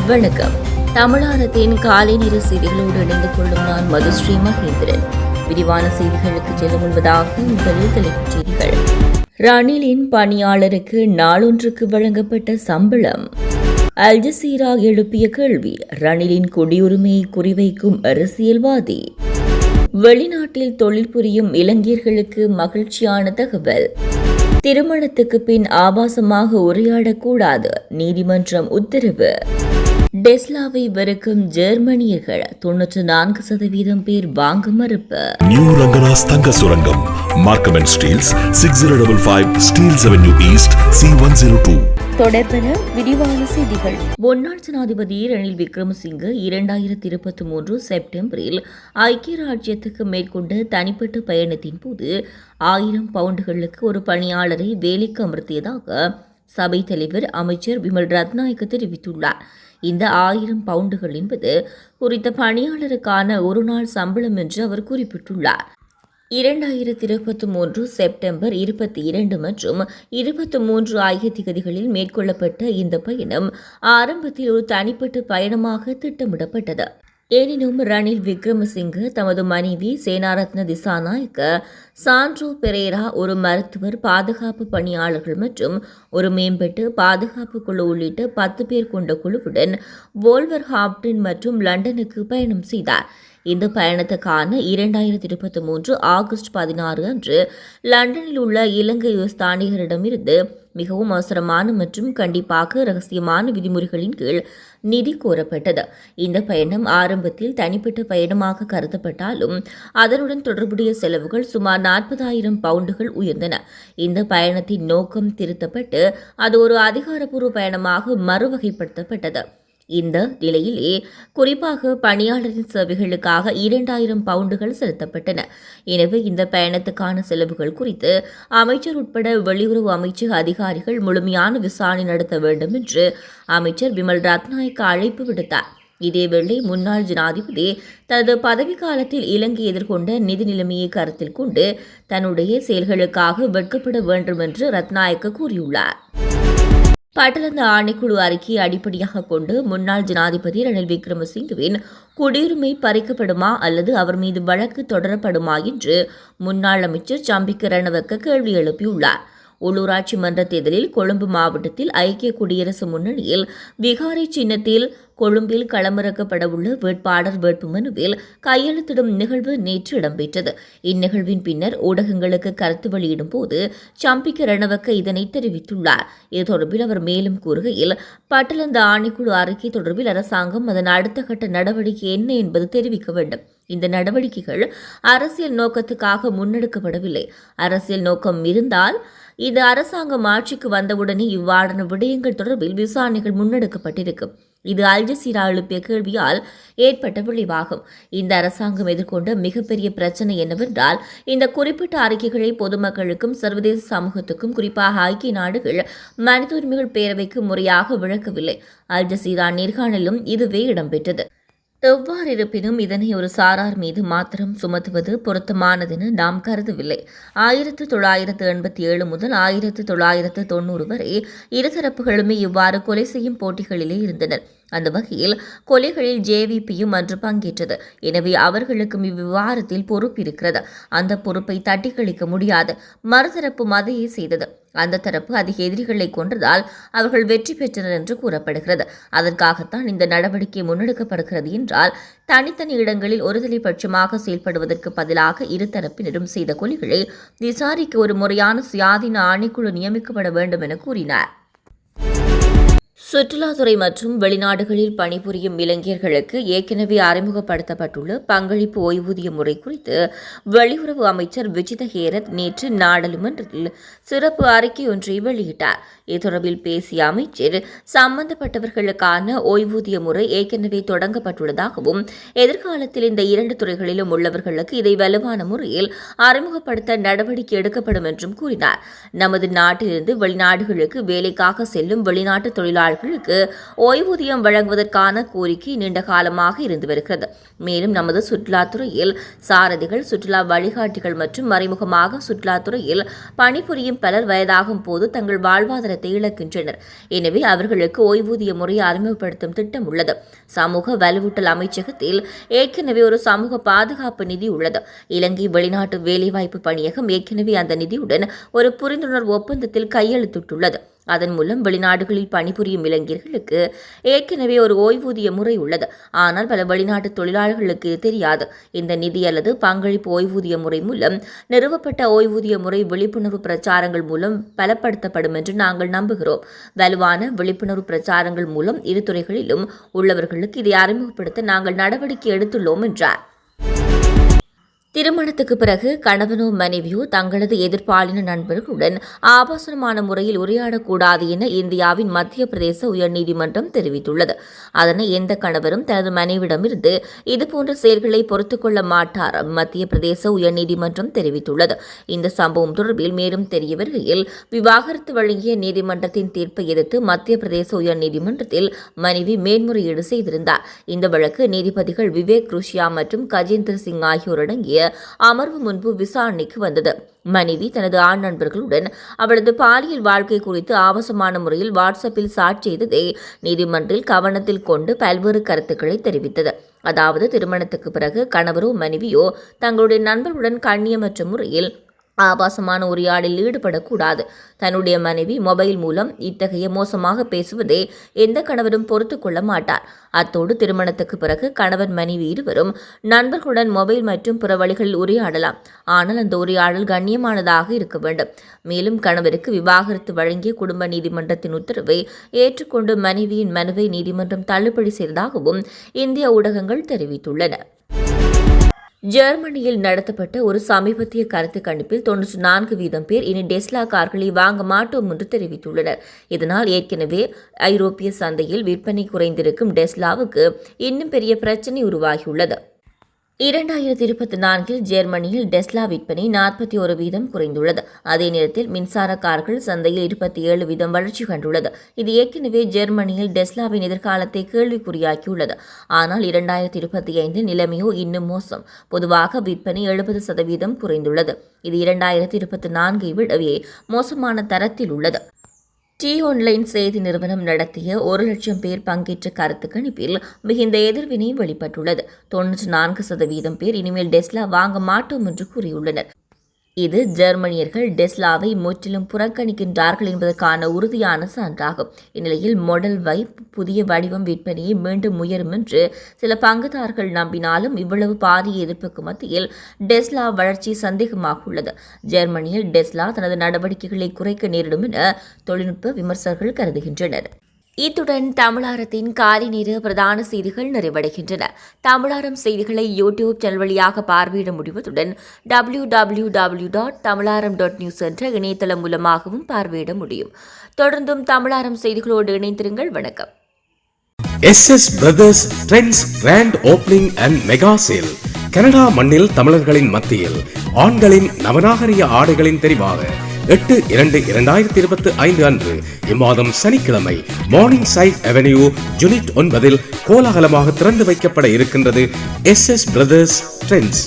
வணக்கம். தமிழாரத்தின் காலை நேர செய்திகளோடு இணைந்து கொள்ளும் நான் மதுஸ்ரீ மகேந்திரன். விரிவான செய்திகளுக்கு செல்ல முன்பதாக முதலில் தலைப்புச் செய்திகள். ரணிலின் பணியாளருக்கு நாளொன்றுக்கு வழங்கப்பட்ட சம்பளம். அல் ஜசீரா எழுப்பிய கேள்வி. ரணிலின் குடியுரிமையை குறிவைக்கும் அரசியல்வாதி. வெளிநாட்டில் தொழில் புரியும் இலங்கையர்களுக்கு மகிழ்ச்சியான தகவல். திருமணத்துக்கு பின் ஆபாசமாக உரையாடக்கூடாது, நீதிமன்றம் உத்தரவு. டெஸ்லாவை வெறுக்கும் ஜெர்மனியர்கள் 94% பேர் வாங்க மறுப்பு. நியூ ரங்கராஸ் தங்க சுரங்கம், Markham and Steeles, 6055 Steeles Avenue East, C102. தொடர்பென விரிவான செய்திகள். முன்னாள் ஜனாதிபதி ரணில் விக்ரமசிங்கே 2023 செப்டம்பரில் ஐக்கிய ராஜ்யத்துக்கு மேற்கொண்ட தனிப்பட்ட பயணத்தின் போது 1000 பவுண்டுகளுக்கு ஒரு பணியாளரை வேலைக்கு அமர்த்தியதாக சபை தலைவர் அமைச்சர் விமல் ரத்நாயக்க தெரிவித்துள்ளார். இந்த 1000 பவுண்டுகள் என்பது குறித்த பணியாளருக்கான ஒரு நாள் சம்பளம் என்று அவர் குறிப்பிட்டுள்ளார். 2023 செப்டம்பர் 22 மற்றும் 23 ஆகிய திகதிகளில் மேற்கொள்ளப்பட்ட இந்த பயணம் ஆரம்பத்தில் ஒரு தனிப்பட்ட பயணமாக திட்டமிடப்பட்டது. எனினும் ரணில் விக்ரமசிங்கே, தமது மனைவி சேனாரத்ன திசாநாயக்க, சாண்ட்ரோ பெரேரா, ஒரு மருத்துவர், பாதுகாப்பு பணியாளர்கள் மற்றும் ஒரு மேம்பட்ட பாதுகாப்பு குழு உள்ளிட்ட 10 பேர் கொண்ட குழுவுடன் வோல்வர்ஹாம்ப்டன் மற்றும் லண்டனுக்கு பயணம் செய்தார். இந்த பயணத்துக்கான 2023 ஆகஸ்ட் 16 அன்று லண்டனில் உள்ள இலங்கை உயர்ஸ்தானிகரிடமிருந்து மிகவும் அவசரமான மற்றும் கண்டிப்பாக இரகசியமான விதிமுறைகளின் கீழ் நிதி கோரப்பட்டது. இந்த பயணம் ஆரம்பத்தில் தனிப்பட்ட பயணமாக கருதப்பட்டாலும் அதனுடன் தொடர்புடைய செலவுகள் சுமார் 40,000 பவுண்டுகள் உயர்ந்தன. இந்த பயணத்தின் நோக்கம் திருத்தப்பட்டு அது ஒரு அதிகாரப்பூர்வ பயணமாக மறுவகைப்படுத்தப்பட்டது. இந்த நிலையிலே குறிப்பாக பணியாளரின் சேவைகளுக்காக 2000 பவுண்டுகள் செலுத்தப்பட்டன. எனவே இந்த பயணத்துக்கான செலவுகள் குறித்து அமைச்சர் உட்பட வெளியுறவு அமைச்சக அதிகாரிகள் முழுமையான விசாரணை நடத்த வேண்டும் என்று அமைச்சர் விமல் ரத்நாயக்க அழைப்பு விடுத்தார். இதேவேளை முன்னாள் ஜனாதிபதி தனது பதவிக்காலத்தில் இலங்கை எதிர்கொண்ட நிதி நிலைமையை கருத்தில் கொண்டு தன்னுடைய செயல்களுக்காக வெட்கப்பட வேண்டும் என்று ரத்நாயக்க கூறியுள்ளார். பட்டளந்த ஆணைக்குழு அறிக்கையை அடிப்படையாக கொண்டு முன்னாள் ஜனாதிபதி ரணில் விக்ரமசிங்கவின் குடியுரிமை பறிக்கப்படுமா அல்லது அவர் மீது வழக்கு தொடரப்படுமா என்று முன்னாள் அமைச்சர் சம்பிக்க ரணவக்க கேள்வி எழுப்பியுள்ளார். உள்ளூராட்சி மன்ற தேர்தலில் கொழும்பு மாவட்டத்தில் ஐக்கிய குடியரசு முன்னணியில் விகாரை சின்னத்தில் கொழும்பில் களமிறக்கப்படவுள்ள வேட்பாளர் வேட்புமனுவில் கையெழுத்திடும் நிகழ்வு நேற்று இடம்பெற்றது. இந்நிகழ்வின் பின்னர் ஊடகங்களுக்கு கருத்து வெளியிடும் போது சம்பிக்க ரணவக்க இதனை தெரிவித்துள்ளார். இது தொடர்பில் அவர் மேலும் கூறுகையில், பட்டளந்த ஆணைக்குழு அறிக்கை தொடர்பில் அரசாங்கம் அதன் அடுத்த கட்ட நடவடிக்கை என்ன என்பது தெரிவிக்க வேண்டும். இந்த நடவடிக்கைகள் அரசியல் நோக்கத்துக்காக முன்னெடுக்கப்படவில்லை. அரசியல் நோக்கம் இருந்தால் இது அரசாங்கம் ஆட்சிக்கு வந்தவுடனே இவ்வாறான விடயங்கள் தொடர்பில் விசாரணைகள் முன்னெடுக்கப்பட்டிருக்கும். இது அல் ஜசீரா எழுப்பிய கேள்வியால் ஏற்பட்ட விளைவாகும். இந்த அரசாங்கம் எதிர்கொண்ட மிகப்பெரிய பிரச்சனை என்னவென்றால், இந்த குறிப்பிட்ட அறிக்கைகளை பொதுமக்களுக்கும் சர்வதேச சமூகத்துக்கும் குறிப்பாக ஐக்கிய நாடுகள் மனித உரிமைகள் பேரவைக்கு முறையாக விளக்கவில்லை. அல் ஜசீரா நேர்காணலும் இதுவே இடம்பெற்றது. எவ்வாறிருப்பினும் இதனை ஒரு சாரார் மீது மாத்திரம் சுமத்துவது பொருத்தமானதென நாம் கருதவில்லை. 1987 முதல் 1990 வரை இருதரப்புகளுமே இவ்வாறு கொலை செய்யும் போட்டிகளிலே இருந்தனர். அந்த வகையில் கொலைகளில் ஜேவிபியும் அன்று பங்கேற்றது. எனவே அவர்களுக்கும் இவ்விவகாரத்தில் பொறுப்பு இருக்கிறது. அந்த பொறுப்பை தட்டி கழிக்க முடியாது. மறுதரப்பும் அதையே செய்தது. அந்த தரப்பு அதிக எதிரிகளை கொன்றதால் அவர்கள் வெற்றி பெற்றனர் என்று கூறப்படுகிறது. அதற்காகத்தான் இந்த நடவடிக்கை முன்னெடுக்கப்படுகிறது என்றால், தனித்தனி இடங்களில் ஒருதலை பட்சமாக செயல்படுவதற்கு பதிலாக இருதரப்பினரும் செய்த கொலைகளை விசாரிக்க ஒரு முறையான சுயாதீன ஆணைக்குழு நியமிக்கப்பட வேண்டும் என கூறினார். சுற்றுலாத்துறை மற்றும் வெளிநாடுகளில் பணிபுரியும் இளைஞர்களுக்கு ஏற்கனவே அறிமுகப்படுத்தப்பட்டுள்ள பங்களிப்பு ஓய்வூதிய முறை குறித்து வெளியுறவு அமைச்சர் விஜித ஹேரத் நேற்று நாடாளுமன்றத்தில் சிறப்பு அறிக்கை ஒன்றை வெளியிட்டார். இது தொடர்பில் பேசிய அமைச்சர், சம்பந்தப்பட்டவர்களுக்கான ஓய்வூதிய முறை ஏற்கனவே தொடங்கப்பட்டுள்ளதாகவும் எதிர்காலத்தில் இந்த 2 துறைகளிலும் உள்ளவர்களுக்கு இதை வலுவான முறையில் அறிமுகப்படுத்த நடவடிக்கை எடுக்கப்படும் என்றும் கூறினார். நமது நாட்டிலிருந்து வெளிநாடுகளுக்கு வேலைக்காக செல்லும் வெளிநாட்டு தொழிலாளர்கள் தொழிலாளர்களுக்கு ஓய்வூதியம் வழங்குவதற்கான கோரிக்கை நீண்ட காலமாக இருந்து வருகிறது. மேலும் நமது சுற்றுலாத்துறையில் சாரதிகள், சுற்றுலா வழிகாட்டிகள் மற்றும் மறைமுகமாக சுற்றுலாத்துறையில் பணிபுரியும் பலர் வயதாகும் போது தங்கள் வாழ்வாதாரத்தை இழக்கின்றனர். எனவே அவர்களுக்கு ஓய்வூதிய முறையை அறிமுகப்படுத்தும் திட்டம் உள்ளது. சமூக வலுவூட்டல் அமைச்சகத்தில் ஏற்கனவே ஒரு சமூக பாதுகாப்பு நிதி உள்ளது. இலங்கை வெளிநாட்டு வேலைவாய்ப்பு பணியகம் ஏற்கனவே அந்த நிதியுடன் ஒரு புரிந்துணர்வு ஒப்பந்தத்தில் கையெழுத்திட்டுள்ளது. அதன் மூலம் வெளிநாடுகளில் பணிபுரியும் இளைஞர்களுக்கு ஏற்கனவே ஒரு ஓய்வூதிய முறை உள்ளது. ஆனால் பல வெளிநாட்டு தொழிலாளர்களுக்கு இது தெரியாது. இந்த நிதி அல்லது பங்களிப்பு ஓய்வூதிய முறை மூலம் நிறுவப்பட்ட ஓய்வூதிய முறை விழிப்புணர்வு பிரச்சாரங்கள் மூலம் பலப்படுத்தப்படும் என்று நாங்கள் நம்புகிறோம். வலுவான விழிப்புணர்வு பிரச்சாரங்கள் மூலம் இரு துறைகளிலும் உள்ளவர்களுக்கு இதை அறிமுகப்படுத்த நாங்கள் நடவடிக்கை எடுத்துள்ளோம் என்றார். திருமணத்துக்கு பிறகு கணவனோ மனைவியோ தங்களது எதிர்ப்பாலின நண்பர்களுடன் ஆபாசமான முறையில் உரையாடக்கூடாது என இந்தியாவின் மத்திய பிரதேச உயர்நீதிமன்றம் தெரிவித்துள்ளது. அதனை எந்த கணவரும் தனது மனைவிடமிருந்து இதுபோன்ற செயல்களை பொறுத்துக் கொள்ள மாட்டார் மத்திய பிரதேச உயர்நீதிமன்றம் தெரிவித்துள்ளது. இந்த சம்பவம் தொடர்பில் மேலும் தெரிய வருகையில், விவாகரத்து வழங்கிய நீதிமன்றத்தின் தீர்ப்பை எதிர்த்து மத்திய பிரதேச உயர்நீதிமன்றத்தில் மனைவி மேன்முறையீடு செய்திருந்தார். இந்த வழக்கு நீதிபதிகள் விவேக் ருஷியா மற்றும் கஜேந்திர சிங் ஆகியோர் அடங்கிய அமர்வு முன்பு விசாரணைக்கு வந்தது. மனைவி தனது ஆண் நண்பர்களுடன் அவளது பாலியல் வாழ்க்கை குறித்து ஆபாசமான முறையில் வாட்ஸ்அப்பில் சாட் செய்ததை நீதிமன்றில் கவனத்தில் கொண்டு பல்வேறு கருத்துக்களை தெரிவித்தது. அதாவது, திருமணத்துக்கு பிறகு கணவரோ மனைவியோ தங்களுடைய நண்பர்களுடன் கண்ணியமற்ற முறையில் ஆபாசமான உரையாடலில் ஈடுபடக்கூடாது. தன்னுடைய மனைவி மொபைல் மூலம் இத்தகைய மோசமாக பேசுவதை எந்த கணவரும் பொறுத்துக் கொள்ள மாட்டார். அத்தோடு திருமணத்துக்கு பிறகு கணவன் மனைவி இருவரும் நண்பர்களுடன் மொபைல் மற்றும் பிற வழிகளில் உரையாடலாம். ஆனால் அந்த உரையாடல் கண்ணியமானதாக இருக்க வேண்டும். மேலும் கணவருக்கு விவாகரத்து வழங்கிய குடும்ப நீதிமன்றத்தின் உத்தரவை ஏற்றுக்கொண்டு மனைவியின் மனுவை நீதிமன்றம் தள்ளுபடி செய்ததாகவும் இந்திய ஊடகங்கள் தெரிவித்துள்ளன. ஜெர்மனியில் நடத்தப்பட்ட ஒரு சமீபத்திய கருத்து கணிப்பில் 94% பேர் இனி டெஸ்லா கார்களை வாங்க மாட்டோம் என்று தெரிவித்துள்ளனர். இதனால் ஏற்கனவே ஐரோப்பிய சந்தையில் விற்பனை குறைந்திருக்கும் டெஸ்லாவுக்கு இன்னும் பெரிய பிரச்சினை உருவாகியுள்ளது. 2024 ஜெர்மனியில் டெஸ்லா விற்பனை 41% குறைந்துள்ளது. அதே நேரத்தில் மின்சார கார்கள் சந்தையில் 27% வளர்ச்சி கண்டுள்ளது. இது ஏற்கனவே ஜெர்மனியில் டெஸ்லாவின் எதிர்காலத்தை கேள்விக்குறியாக்கியுள்ளது. ஆனால் 2025 நிலைமையோ இன்னும் மோசம். பொதுவாக விற்பனை 70% குறைந்துள்ளது. இது 2024 விடவே மோசமான தரத்தில் உள்ளது. T-Online செய்தி நிறுவனம் நடத்திய 1,00,000 பேர் பங்கேற்ற கருத்து கணிப்பில் மிகுந்த எதிர்வினை வெளிப்பட்டுள்ளது. 94% பேர் இனிமேல் டெஸ்லா வாங்க மாட்டோம் என்று கூறியுள்ளனர். இது ஜெர்மனியர்கள் டெஸ்லாவை முற்றிலும் புறக்கணிக்கின்றார்கள் என்பதற்கான உறுதியான சான்றாகும். இந்நிலையில் மாடல் Y புதிய வடிவம் விற்பனையை மீண்டும் உயரும் என்று சில பங்குதாரர்கள் நம்பினாலும் இவ்வளவு பாரிய எதிர்ப்புக்கு மத்தியில் டெஸ்லா வளர்ச்சி சந்தேகமாக உள்ளது. ஜெர்மனியில் டெஸ்லா தனது நடவடிக்கைகளை குறைக்க நேரிடும் என தொழில்நுட்ப விமர்சகர்கள் கருதுகின்றனர். இத்துடன் தமிழாரத்தின் காலை நேர பிரதான செய்திகள் நிறைவடைகின்றன. தமிழாரம் செய்திகளை யூடியூப் சேனல் வழியாக பார்வையிட முடிவதுடன் www.tamilaram.news என்ற இணையதளம் மூலமாகவும் பார்வையிட முடியும். தொடர்ந்தும் தமிழாரம் செய்திகளோடு இணைந்திருங்கள். வணக்கம். SS Brothers Trends Grand Opening and Mega Sale. Canada மண்ணில் தமிழர்களின் மத்தியில் ஆண்களின் நவநாகரிக ஆடைகளின் தெரிவாக 8/2/2025 அன்று இம்மாதம் சனிக்கிழமை மார்னிங் சைட் அவென்யூ யூனிட் 9 கோலாகலமாக திறந்து வைக்கப்பட இருக்கின்றது SS Brothers Trends.